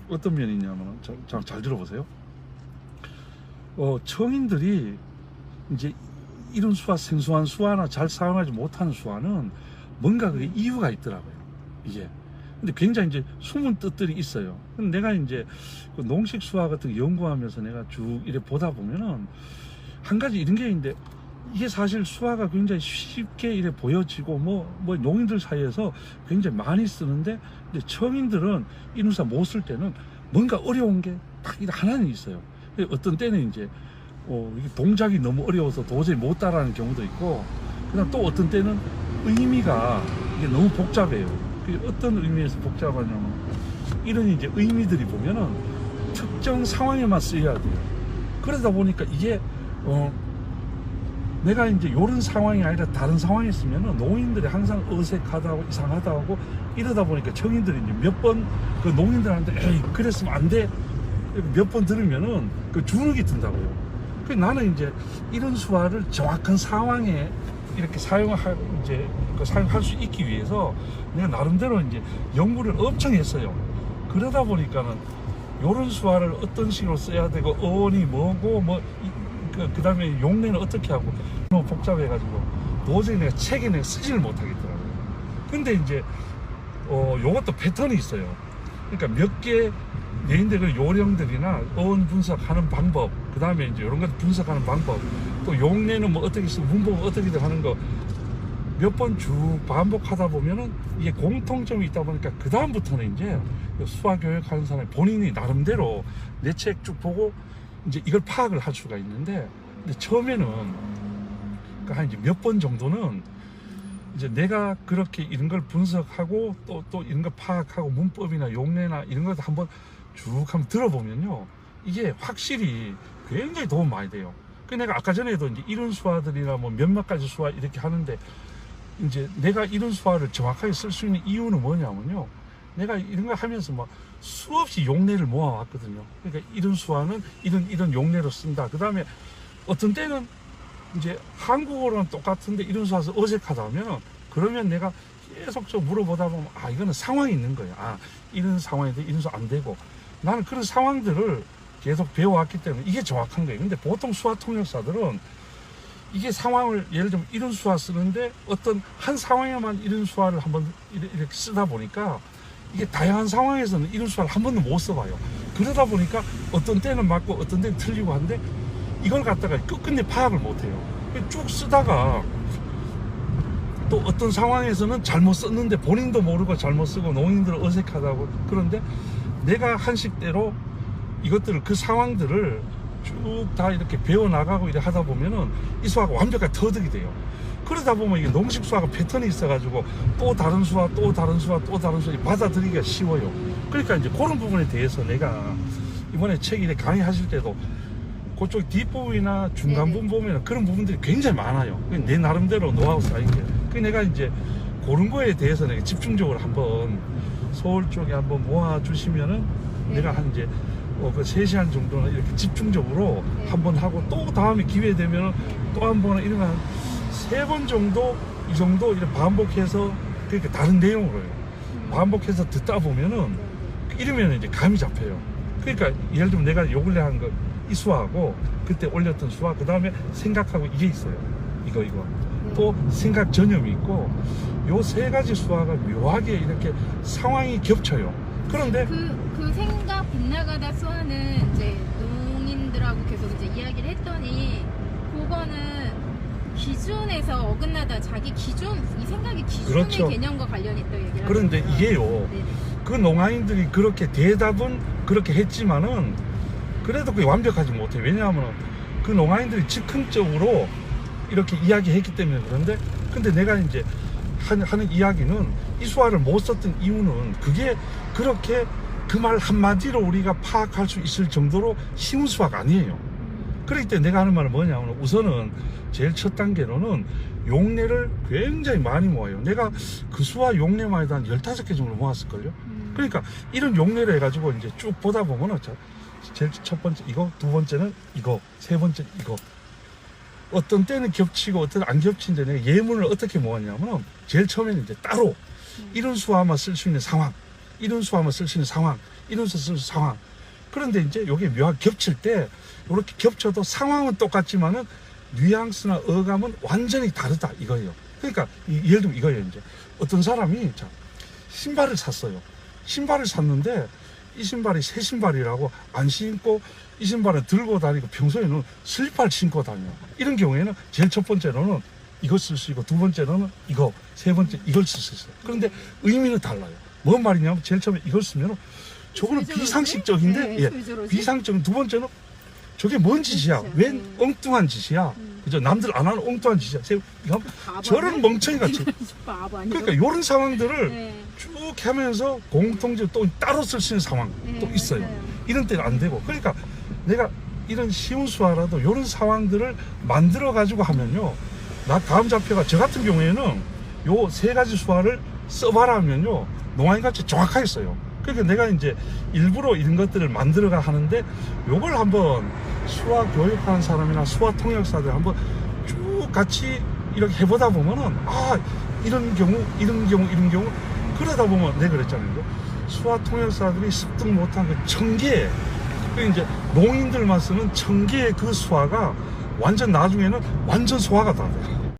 어떤 면이 있냐면 잘 들어보세요. 청인들이 이제 이런 수화, 생소한 수화나 잘 사용하지 못하는 수화는 뭔가 그게 이유가 있더라고요. 이게. 근데 굉장히 이제 숨은 뜻들이 있어요. 근데 내가 이제 그 농식 수화 같은 거 연구하면서 내가 쭉 이래 보다 보면은 한 가지 이런 게 있는데, 이게 사실 수화가 굉장히 쉽게 이래 보여지고 뭐 농인들 사이에서 굉장히 많이 쓰는데, 근데 청인들은 이런 수화 못 쓸 때는 뭔가 어려운 게 딱 하나는 있어요. 어떤 때는 이제 이게 동작이 너무 어려워서 도저히 못 따라하는 경우도 있고, 그다음 또 어떤 때는 의미가 이게 너무 복잡해요. 어떤 의미에서 복잡하냐면, 이런 이제 의미들이 보면은 특정 상황에만 쓰여야 돼요. 그러다 보니까 이게 내가 이제 이런 상황이 아니라 다른 상황에 쓰면은 농인들이 항상 어색하다고 이상하다고 이러다 보니까 청인들이 이제 몇 번 그 농인들한테 에이 그랬으면 안 돼 몇 번 들으면은 그 주눅이 든다고요. 나는 이제 이런 수화를 정확한 상황에 이렇게 사용할 수 있기 위해서 내가 나름대로 이제 연구를 엄청 했어요. 그러다 보니까는 요런 수화를 어떤 식으로 써야 되고 어원이 뭐고 그 다음에 용례는 어떻게 하고 너무 복잡해가지고 도저히 내가 책에 내가 쓰지를 못하겠더라고요. 근데 이제 요것도 패턴이 있어요. 그러니까 몇 개 내인들 그 요령들이나 어원 분석하는 방법, 그 다음에 이제 이런 것 분석하는 방법, 또 용례는 뭐 어떻게 쓰고 문법은 어떻게든 하는 거 몇 번 쭉 반복하다 보면은 이게 공통점이 있다 보니까 그 다음부터는 이제 수화 교육하는 사람이 본인이 나름대로 내 책 쭉 보고 이제 이걸 파악을 할 수가 있는데, 근데 처음에는 그러니까 한 이제 몇 번 정도는 이제 내가 그렇게 이런 걸 분석하고 또 이런 걸 파악하고 문법이나 용례나 이런 걸 한번 쭉 한번 들어보면요, 이게 확실히 굉장히 도움 많이 돼요. 그 내가 아까 전에도 이제 이런 수화들이나 뭐 몇몇 가지 수화 이렇게 하는데, 이제 내가 이런 수화를 정확하게 쓸 수 있는 이유는 뭐냐면요, 내가 이런 걸 하면서 막 수없이 용례를 모아왔거든요. 그러니까 이런 수화는 이런 용례로 쓴다. 그 다음에 어떤 때는 이제 한국어로는 똑같은데 이런 수화에서 어색하다면, 그러면 내가 계속 좀 물어보다 보면 이거는 상황이 있는 거야. 이런 상황에도 이런 수화 안 되고, 나는 그런 상황들을 계속 배워왔기 때문에 이게 정확한 거예요. 근데 보통 수화 통역사들은 이게 상황을, 예를 들면 이런 수화 쓰는데 어떤 한 상황에만 이런 수화를 한번 이렇게 쓰다 보니까 이게 다양한 상황에서는 이런 수화를 한 번도 못 써봐요. 그러다 보니까 어떤 때는 맞고 어떤 때는 틀리고 한데, 이걸 갖다가 끝끝내 파악을 못해요. 쭉 쓰다가 또 어떤 상황에서는 잘못 썼는데 본인도 모르고 잘못 쓰고 농인들은 어색하다고. 그런데 내가 한식대로 이것들을, 그 상황들을 쭉 다 이렇게 배워나가고 이래 하다 보면은 이 수화가 완벽하게 터득이 돼요. 그러다 보면 이게 농식 수화가 패턴이 있어가지고 또 다른 수화, 또 다른 수화, 또 다른 수화 받아들이기가 쉬워요. 그러니까 이제 그런 부분에 대해서 내가 이번에 책 이렇게 강의하실 때도 그쪽 뒷부분이나 중간부분 보면 그런 부분들이 굉장히 많아요. 내 나름대로 노하우 쌓인 게. 그 내가 이제 그런 거에 대해서 내가 집중적으로 한번 서울 쪽에 한번 모아주시면은 내가 한 이제 그 3시간 정도는 이렇게 집중적으로 한번 하고, 또 다음에 기회 되면 또 한 번 이런 한 3번 정도 이 정도 이렇게 반복해서, 그러니까 다른 내용으로요. 반복해서 듣다 보면은 이러면 이제 감이 잡혀요. 그러니까 예를 들면 내가 요 근래 한 거 이 수화하고 그때 올렸던 수화, 그 다음에 생각하고 이게 있어요. 이거 또 생각 전염이 있고, 요 3가지 수화가 묘하게 이렇게 상황이 겹쳐요. 그런데 그 생각 빗나가다 수화는 이제 농인들하고 계속 이제 이야기를 했더니, 그거는 기준에서 어긋나다 자기 기준, 이 생각이 기준의 그렇죠. 개념과 관련이 있다고 얘기를 그런데 하더라고요. 이게요, 네. 그 농아인들이 그렇게 대답은 그렇게 했지만은 그래도 그게 완벽하지 못해요. 왜냐하면 그 농아인들이 즉흥적으로 이렇게 이야기했기 때문에. 그런데 근데 내가 이제 하는 이야기는 이 수화를 못 썼던 이유는 그게 그렇게 그 말 한마디로 우리가 파악할 수 있을 정도로 쉬운 수화가 아니에요. 그렇기 때문에 내가 하는 말은 뭐냐면, 우선은 제일 첫 단계로는 용례를 굉장히 많이 모아요. 내가 그 수화 용례만 해도 한 15개 정도 모았을걸요. 그러니까 이런 용례를 해가지고 이제 쭉 보다 보면은 제일 첫 번째 이거, 두 번째는 이거, 세 번째 이거. 어떤 때는 겹치고 어떤 때는 안 겹치는데 내가 예문을 어떻게 모았냐면, 제일 처음에는 이제 따로 이런 수화만 쓸 수 있는 상황, 이런 수화만 쓸 수 있는 상황, 이런 수 쓸 수 있는 상황. 그런데 이제 요게 묘하게 겹칠 때 이렇게 겹쳐도 상황은 똑같지만은 뉘앙스나 어감은 완전히 다르다 이거예요. 그러니까 예를 들면 이거예요. 이제 어떤 사람이 자, 신발을 샀어요. 신발을 샀는데 이 신발이 새 신발이라고 안 신고 이 신발을 들고 다니고 평소에는 슬리퍼를 신고 다녀. 이런 경우에는 제일 첫 번째로는 이걸 쓸 수 있고 두 번째로는 이거, 세 번째 이걸 쓸 수 있어요. 그런데 의미는 달라요. 뭔 말이냐면 제일 처음에 이걸 쓰면 저거는 왜 저러지? 비상식적인데 네, 예, 왜 저러지? 비상적인 두 번째는 저게 뭔 짓이야? 그렇죠. 왜 네. 엉뚱한 짓이야? 그죠? 남들 안 하는 엉뚱한 짓이야. 이거 바보 저런 아니야? 멍청이 같이. 바보 아니야? 그러니까 이런 상황들을 네. 쭉 하면서 공통적으로 또 따로 쓸 수 있는 상황 또 네, 있어요. 맞아요. 이런 때는 안 되고. 그러니까 내가 이런 쉬운 수화라도 이런 상황들을 만들어 가지고 하면요. 나 다음 좌표가 저 같은 경우에는 요 세 가지 수화를 써봐라 하면요. 농아인같이 정확하게 써요. 그러니까 내가 이제 일부러 이런 것들을 만들어가 하는데 요걸 한번 수화 교육하는 사람이나 수화 통역사들 한번 쭉 같이 이렇게 해보다 보면은 아 이런 경우 그러다 보면 내가 그랬잖아요. 수화 통역사들이 습득 못한 그 1000개 그 이제 농인들만 쓰는 1000개의 그 수화가 완전 나중에는 완전 소화가 다 돼요.